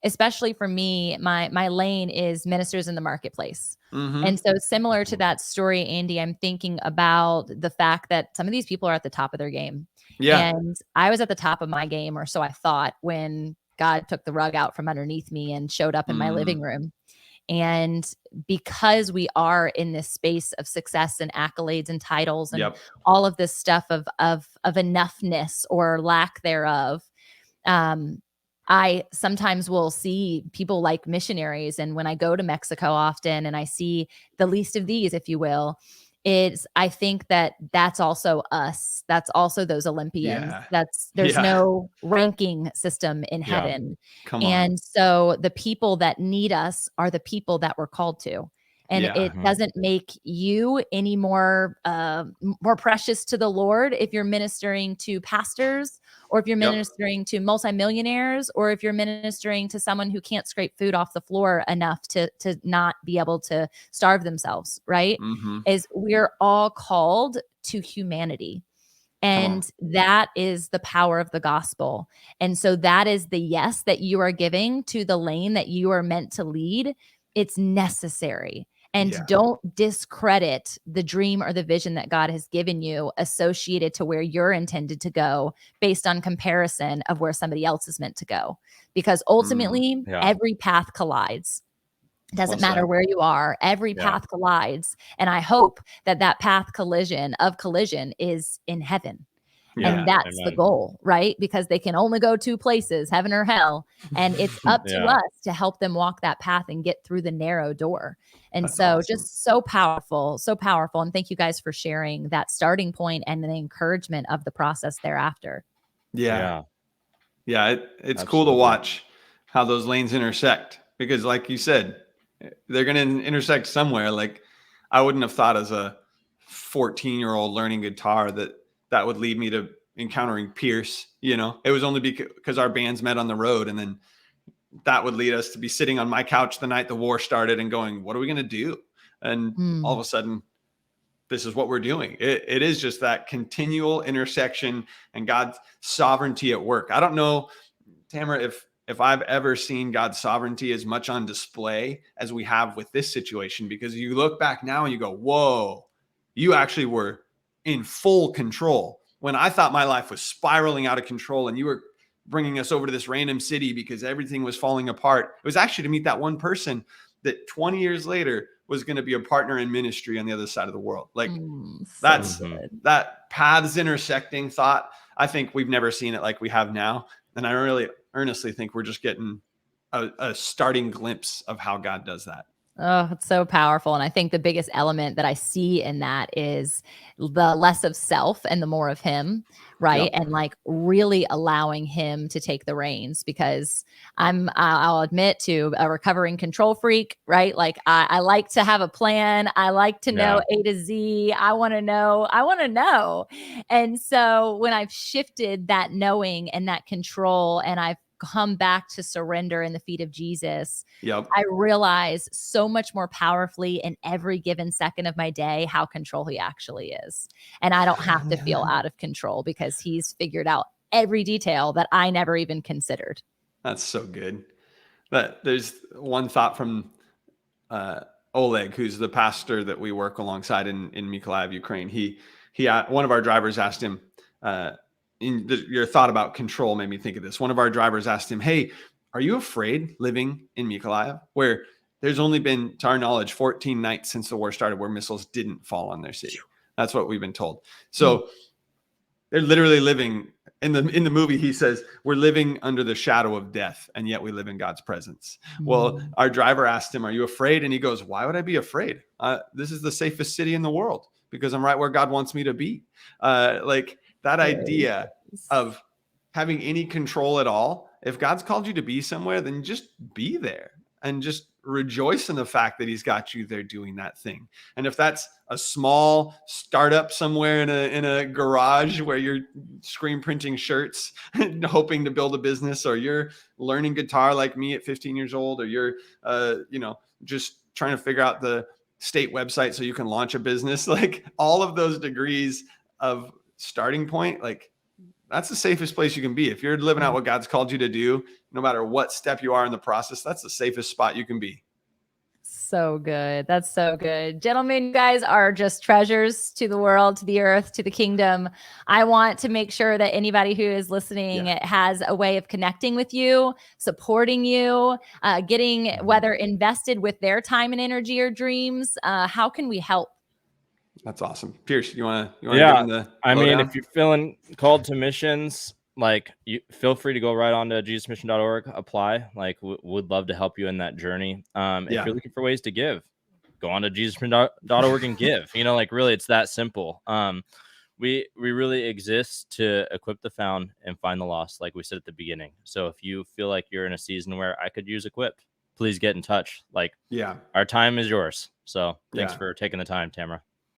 especially for me, my lane is ministers in the marketplace. Mm-hmm. And so similar to that story, Andy, I'm thinking about the fact that some of these people are at the top of their game. Yeah. And I was at the top of my game, or so I thought, when God took the rug out from underneath me and showed up in my living room. And because we are in this space of success and accolades and titles and Yep. all of this stuff of enoughness or lack thereof, I sometimes will see people like missionaries. And when I go to Mexico often and I see the least of these, if you will, I think that that's also us. That's also those Olympians. Yeah. There's Yeah. no ranking system in Yeah. heaven. Come on. And so the people that need us are the people that we're called to. And Yeah. it doesn't make you any more precious to the Lord if you're ministering to pastors, or if you're Yep. ministering to multimillionaires, or if you're ministering to someone who can't scrape food off the floor enough to not be able to starve themselves, right? Mm-hmm. Is we're all called to humanity. And that is the power of the gospel. And so that is the yes that you are giving to the lane that you are meant to lead. It's necessary. And Yeah. don't discredit the dream or the vision that God has given you associated to where you're intended to go based on comparison of where somebody else is meant to go. Because ultimately, every path collides. Doesn't matter where you are. Every path collides. And I hope that that path collision is in heaven. Yeah. And that's the goal, right? Because they can only go two places, heaven or hell. And it's up to us to help them walk that path and get through the narrow door. And That's so awesome. just so powerful, so powerful. And thank you guys for sharing that starting point and the encouragement of the process thereafter. Yeah. It's cool to watch how those lanes intersect, because like you said, they're going to intersect somewhere. Like, I wouldn't have thought as a 14-year-old learning guitar that would lead me to encountering Pierce. It was only because our bands met on the road, and then that would lead us to be sitting on my couch the night the war started and going, what are we going to do? And all of a sudden, this is what we're doing. It is just that continual intersection and God's sovereignty at work. I don't know, Tamara, if I've ever seen God's sovereignty as much on display as we have with this situation, because you look back now and you go, whoa, you actually were in full control when I thought my life was spiraling out of control, and you were bringing us over to this random city because everything was falling apart. It was actually to meet that one person that 20 years later was going to be a partner in ministry on the other side of the world. Like, that's that paths intersecting thought. I think we've never seen it like we have now. And I really earnestly think we're just getting a starting glimpse of how God does that. Oh, it's so powerful. And I think the biggest element that I see in that is the less of self and the more of him, right? Yep. And like really allowing him to take the reins, because I'll admit, to a recovering control freak, right? Like I like to have a plan. I like to know A to Z. I want to know. And so when I've shifted that knowing and that control, and I've come back to surrender in the feet of Jesus, I realize so much more powerfully in every given second of my day how control he actually is. And I don't have to feel out of control because he's figured out every detail that I never even considered. That's so good. But there's one thought from Oleg, who's the pastor that we work alongside in Mykolaiv, Ukraine. He one of our drivers asked him, your thought about control made me think of this. One of our drivers asked him, hey, are you afraid living in Mykolaiv, where there's only been, to our knowledge, 14 nights since the war started where missiles didn't fall on their city? That's what we've been told. So they're literally living in the movie. He says, we're living under the shadow of death, and yet we live in God's presence. Well, our driver asked him, are you afraid? And he goes, why would I be afraid? This is the safest city in the world because I'm right where God wants me to be. Like that idea of having any control at all. If God's called you to be somewhere, then just be there and just rejoice in the fact that he's got you there doing that thing. And if that's a small startup somewhere in a garage where you're screen printing shirts and hoping to build a business, or you're learning guitar like me at 15 years old, or you're just trying to figure out the state website so you can launch a business, like all of those degrees of starting point, like that's the safest place you can be. If you're living out what God's called you to do, no matter what step you are in the process, that's the safest spot you can be. So good. That's so good. Gentlemen, you guys are just treasures to the world, to the earth, to the kingdom. I want to make sure that anybody who is listening has a way of connecting with you, supporting you, getting whether invested with their time and energy or dreams. How can we help? That's awesome. Pierce, you want to give them the lowdown? If you're feeling called to missions, like, you feel free to go right on to jesusmission.org, apply. Like, would love to help you in that journey. If you're looking for ways to give, go on to jesusmission.org and give. Like, really, it's that simple. We really exist to equip the found and find the lost, like we said at the beginning. So if you feel like you're in a season where I could use equipped, please get in touch. Like, our time is yours. So thanks for taking the time, Tamara.